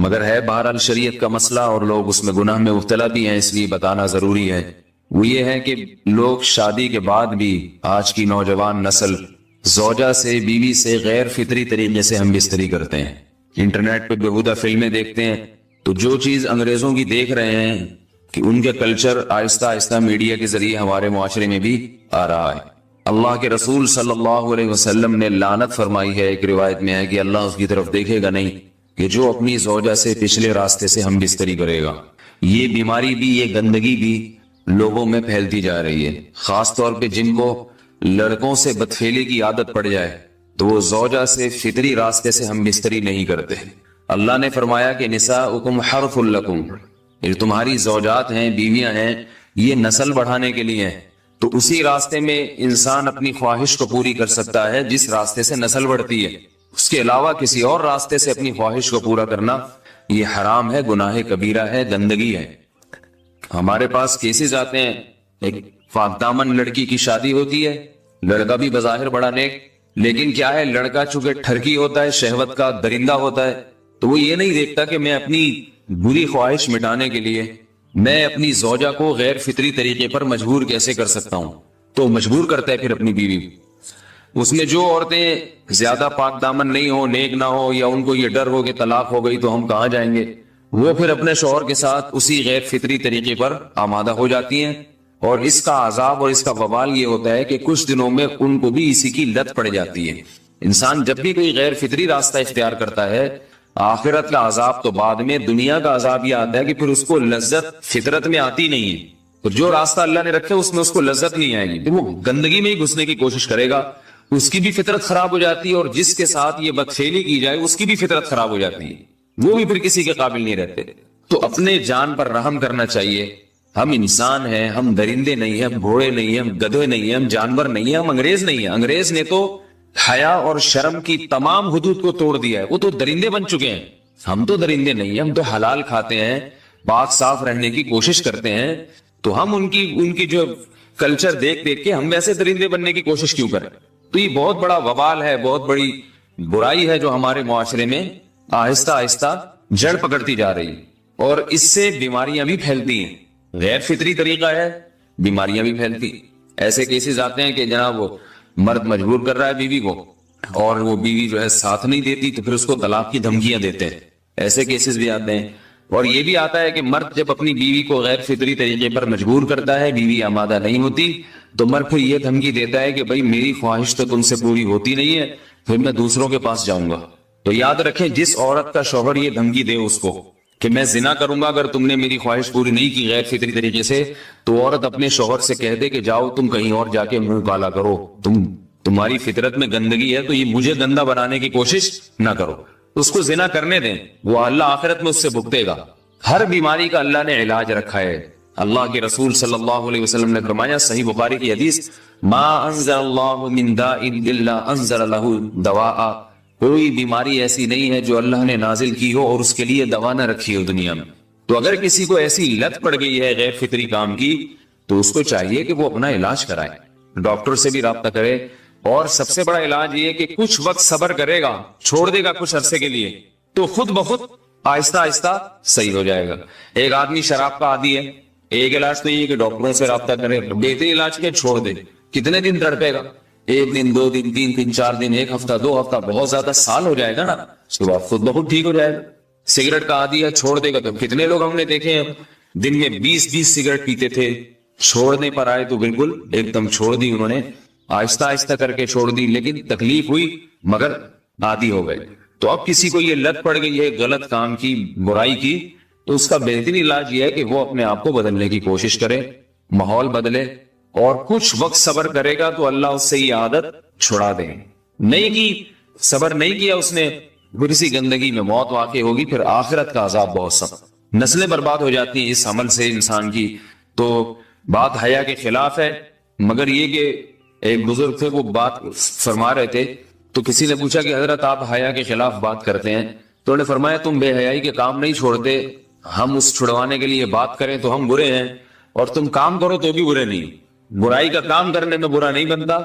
مگر ہے بہرحال شریعت کا مسئلہ اور لوگ اس میں گناہ میں مبتلا بھی ہیں، اس لیے بتانا ضروری ہے۔ وہ یہ ہے کہ لوگ شادی کے بعد بھی آج کی نوجوان نسل زوجہ سے، بیوی سے غیر فطری طریقے سے ہم بستری کرتے ہیں۔ انٹرنیٹ پہ بیہودہ فلمیں دیکھتے ہیں، تو جو چیز انگریزوں کی دیکھ رہے ہیں کہ ان کے کلچر آہستہ آہستہ میڈیا کے ذریعے ہمارے معاشرے میں بھی آ رہا ہے۔ اللہ کے رسول صلی اللہ علیہ وسلم نے لعنت فرمائی ہے، ایک روایت میں ہے کہ اللہ اس کی طرف دیکھے گا نہیں کہ جو اپنی زوجہ سے پچھلے راستے سے ہم بستری کرے گا۔ یہ بیماری بھی، یہ گندگی بھی لوگوں میں پھیلتی جا رہی ہے، خاص طور پہ جن کو لڑکوں سے بدفعلی کی عادت پڑ جائے تو وہ زوجہ سے فطری راستے سے ہم بستری نہیں کرتے۔ اللہ نے فرمایا کہ نساؤکم حرث لکم، یہ تمہاری زوجات ہیں، بیویاں ہیں، یہ نسل بڑھانے کے لیے ہیں۔ تو اسی راستے میں انسان اپنی خواہش کو پوری کر سکتا ہے جس راستے سے نسل بڑھتی ہے، اس کے علاوہ کسی اور راستے سے اپنی خواہش کو پورا کرنا یہ حرام ہے، گناہ کبیرہ ہے، گندگی ہے۔ ہمارے پاس کیسز آتے ہیں، ایک پاک دامن لڑکی کی شادی ہوتی ہے، لڑکا بھی بظاہر بڑا نیک، لیکن کیا ہے، لڑکا چونکہ ٹھرکی ہوتا ہے، شہوت کا درندہ ہوتا ہے، تو وہ یہ نہیں دیکھتا کہ میں اپنی بری خواہش مٹانے کے لیے میں اپنی زوجہ کو غیر فطری طریقے پر مجبور کیسے کر سکتا ہوں، تو مجبور کرتا ہے پھر اپنی بیوی۔ اس میں جو عورتیں زیادہ پاک دامن نہیں ہو، نیک نہ ہو، یا ان کو یہ ڈر ہو کہ طلاق ہو گئی تو ہم کہاں جائیں گے، وہ پھر اپنے شوہر کے ساتھ اسی غیر فطری طریقے پر آمادہ ہو جاتی ہیں، اور اس کا عذاب اور اس کا وبال یہ ہوتا ہے کہ کچھ دنوں میں ان کو بھی اسی کی لت پڑ جاتی ہے۔ انسان جب بھی کوئی غیر فطری راستہ اختیار کرتا ہے، آخرت کا عذاب تو بعد میں، دنیا کا عذاب یہ آتا ہے کہ پھر اس کو لذت فطرت میں آتی نہیں ہے۔ تو جو راستہ اللہ نے رکھے اس میں اس کو لذت نہیں آئے گی، وہ گندگی میں ہی گھسنے کی کوشش کرے گا، اس کی بھی فطرت خراب ہو جاتی ہے، اور جس کے ساتھ یہ بدفعلی کی جائے اس کی بھی فطرت خراب ہو جاتی ہے، وہ بھی پھر کسی کے قابل نہیں رہتے۔ تو اپنے جان پر رحم کرنا چاہیے۔ ہم انسان ہیں، ہم درندے نہیں ہیں، ہم گھوڑے نہیں ہیں، ہم گدھے نہیں ہیں، ہم جانور نہیں ہیں، ہم انگریز نہیں ہیں۔ انگریز نے تو حیا اور شرم کی تمام حدود کو توڑ دیا ہے، وہ تو درندے بن چکے ہیں۔ ہم تو درندے نہیں ہیں، ہم تو حلال کھاتے ہیں، پاک صاف رہنے کی کوشش کرتے ہیں، تو ہم ان کی جو کلچر دیکھ دیکھ کے ہم ویسے درندے بننے کی کوشش کیوں کریں؟ تو یہ بہت بڑا وبال ہے، بہت بڑی برائی ہے جو ہمارے معاشرے میں آہستہ آہستہ جڑ پکڑتی جا رہی ہے، اور اس سے بیماریاں بھی پھیلتی ہیں۔ غیر فطری طریقہ ہے، بیماریاں بھی پھیلتی۔ ایسے کیسز آتے ہیں کہ جناب وہ مرد مجبور کر رہا ہے بیوی کو، اور وہ بیوی جو ہے ساتھ نہیں دیتی تو پھر اس کو طلاق کی دھمکیاں دیتے ہیں، ایسے کیسز بھی آتے ہیں۔ اور یہ بھی آتا ہے کہ مرد جب اپنی بیوی کو غیر فطری طریقے پر مجبور کرتا ہے، بیوی آمادہ نہیں ہوتی، تو مرد پھر یہ دھمکی دیتا ہے کہ بھائی میری خواہش تو تم سے پوری ہوتی نہیں ہے، پھر میں دوسروں کے پاس جاؤں گا۔ تو یاد رکھیں، جس عورت کا شوہر یہ دھمکی دے اس کو کہ میں زنا کروں گا اگر تم نے میری خواہش پوری نہیں کی غیر فطری طریقے سے، تو عورت اپنے شوہر سے کہہ دے کہ جاؤ تم کہیں اور جا کے منہ کالا کرو، تمہاری فطرت میں گندگی ہے تو یہ مجھے گندا بنانے کی کوشش نہ کرو، اس کو زنا کرنے دیں، وہ اللہ آخرت میں اس سے بھگتے گا۔ ہر بیماری کا اللہ نے علاج رکھا ہے۔ اللہ کے رسول صلی اللہ علیہ وسلم نے فرمایا، صحیح بخاری کی حدیث، ما انزل اللہ من داء الا انزل له دواء، کوئی بیماری ایسی نہیں ہے جو اللہ نے نازل کی ہو اور اس کے لیے دوا نہ رکھی ہو دنیا میں۔ تو اگر کسی کو ایسی لت پڑ گئی ہے غیر فطری کام کی، تو اس کو چاہیے کہ وہ اپنا علاج کرائے، ڈاکٹر سے بھی رابطہ کرے، اور سب سے بڑا علاج یہ کہ کچھ وقت صبر کرے گا، چھوڑ دے گا کچھ عرصے کے لیے، تو خود بخود آہستہ آہستہ صحیح ہو جائے گا۔ ایک آدمی شراب کا عادی ہے، ایک علاج تو یہ کہ ڈاکٹروں سے رابطہ کرے، بہترین علاج کے چھوڑ دے، کتنے دن تڑپے گا؟ ایک دن، دو دن، تین دن، چار دن، ایک ہفتہ، دو ہفتہ، بہت زیادہ سال ہو جائے گا نا، اس کے بعد خود بخود ٹھیک ہو جائے گا۔ سگریٹ کا عادی ہے، چھوڑ دے گا، تو کتنے لوگ ہم نے دیکھے ہیں دن میں 20 سگریٹ پیتے تھے، چھوڑنے پر آئے تو بالکل ایک دم چھوڑ دی انہوں نے، آہستہ آہستہ کر کے چھوڑ دی، لیکن تکلیف ہوئی مگر عادی ہو گئے۔ تو اب کسی کو یہ لت پڑ گئی ہے غلط کام کی، برائی کی، تو اس کا بہترین علاج یہ ہے کہ وہ اپنے آپ کو بدلنے کی کوشش کرے، ماحول بدلے، اور کچھ وقت صبر کرے گا تو اللہ اس سے یہ عادت چھڑا دے۔ نہیں کی، صبر نہیں کیا اس نے، پھر اسی گندگی میں موت واقع ہوگی، پھر آخرت کا عذاب بہت سخت، نسلیں برباد ہو جاتی ہیں اس عمل سے انسان کی۔ تو بات حیا کے خلاف ہے، مگر یہ کہ ایک بزرگ تھے، وہ بات فرما رہے تھے، تو کسی نے پوچھا کہ حضرت آپ حیا کے خلاف بات کرتے ہیں، تو انہوں نے فرمایا تم بے حیائی کے کام نہیں چھوڑتے، ہم اس چھڑوانے کے لیے بات کریں تو ہم برے ہیں، اور تم کام کرو تو بھی برے نہیں۔ برائی کا کام کرنے میں برا نہیں بنتا،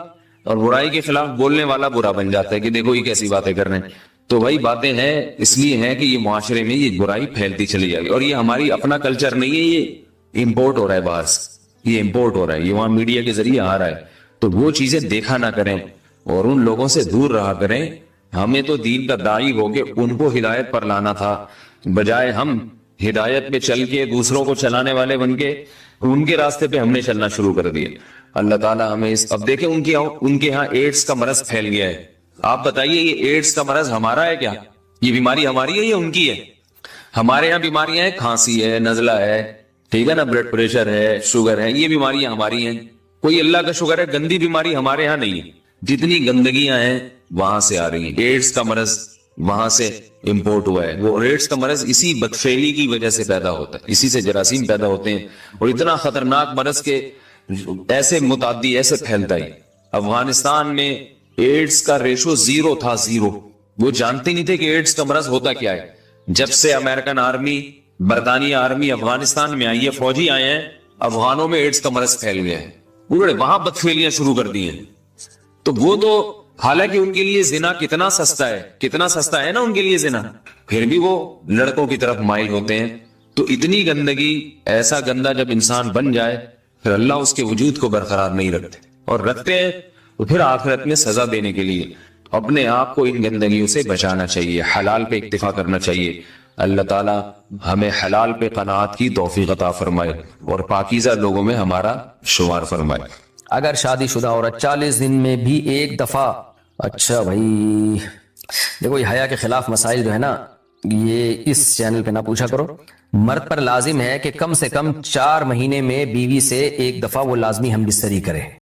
اور برائی کے خلاف بولنے والا برا بن جاتا ہے کہ دیکھو یہ کیسی باتیں کر رہے ہیں۔ تو وہی باتیں ہیں، اس لیے ہیں کہ یہ معاشرے میں یہ برائی پھیلتی چلی جائے گی، اور یہ ہماری اپنا کلچر نہیں ہے، یہ امپورٹ ہو رہا ہے باہر سے، یہ امپورٹ ہو رہا ہے، یہ وہاں میڈیا کے ذریعے آ رہا ہے، تو وہ چیزیں دیکھا نہ کریں اور ان لوگوں سے دور رہا کریں۔ ہمیں تو دین کا داعی ہو کے ان کو ہدایت پر لانا تھا، بجائے ہم ہدایت پہ چل کے دوسروں کو چلانے والے بن کے ان کے راستے پہ ہم نے چلنا شروع کر دیا۔ اللہ تعالیٰ ہمیں اب دیکھیں ان کے ہاں ایڈز کا مرض پھیل گیا ہے۔ آپ بتائیے یہ ایڈز کا مرض ہمارا ہے کیا؟ یہ بیماری ہماری ہے یا ان کی ہے؟ ہمارے یہاں بیماریاں ہیں، کھانسی ہے، نزلہ ہے، ٹھیک ہے نا، بلڈ پریشر ہے، شوگر ہے، یہ بیماریاں ہماری ہیں۔ کوئی اللہ کا شکر ہے گندی بیماری ہمارے یہاں نہیں ہے۔ جتنی گندگیاں ہیں وہاں سے آ رہی ہیں، ایڈز کا مرض وہاں سے امپورٹ ہوا ہے۔ وہ ایڈز کا مرض اسی بدفعلی کی وجہ سے پیدا ہوتا ہے، اسی سے جراثیم پیدا ہوتے ہیں، اور اتنا خطرناک مرض کے ایسے متعدی ایسے پھیلتا ہے۔ افغانستان میں ایڈز کا ریشو 0 تھا، 0۔ وہ جانتے نہیں تھے کہ ایڈز کا مرض ہوتا کیا ہے۔ جب سے امریکن آرمی، برطانیہ آرمی افغانستان میں آئی ہے، فوجی آئے ہیں، افغانوں میں ایڈز کا مرض پھیل گیا ہے، انہوں نے وہاں بدفعلیاں شروع کر دی ہیں۔ تو وہ تو حالانکہ ان کے لیے زنا کتنا سستا ہے، کتنا سستا ہے نا ان کے لیے زنا، پھر بھی وہ لڑکوں کی طرف مائل ہوتے ہیں۔ تو اتنی گندگی، ایسا گندا جب انسان بن جائے پھر اللہ اس کے وجود کو برقرار نہیں رکھتے، اور رکھتے ہیں تو پھر آخرت میں سزا دینے کے لیے اپنے آپ کو ان گندگیوں سے بچانا چاہیے، حلال پہ اکتفا کرنا چاہیے۔ اللہ تعالیٰ ہمیں حلال پہ قناعت کی توفیق عطا فرمائے اور پاکیزہ لوگوں میں ہمارا شمار فرمائے۔ اگر شادی شدہ عورت 40 دن میں بھی ایک دفعہ، اچھا بھائی دیکھو یہ حیا کے خلاف مسائل جو ہے نا یہ اس چینل پہ نہ پوچھا کرو۔ مرد پر لازم ہے کہ کم سے کم 4 مہینے میں بیوی سے ایک دفعہ وہ لازمی ہم بستری کرے۔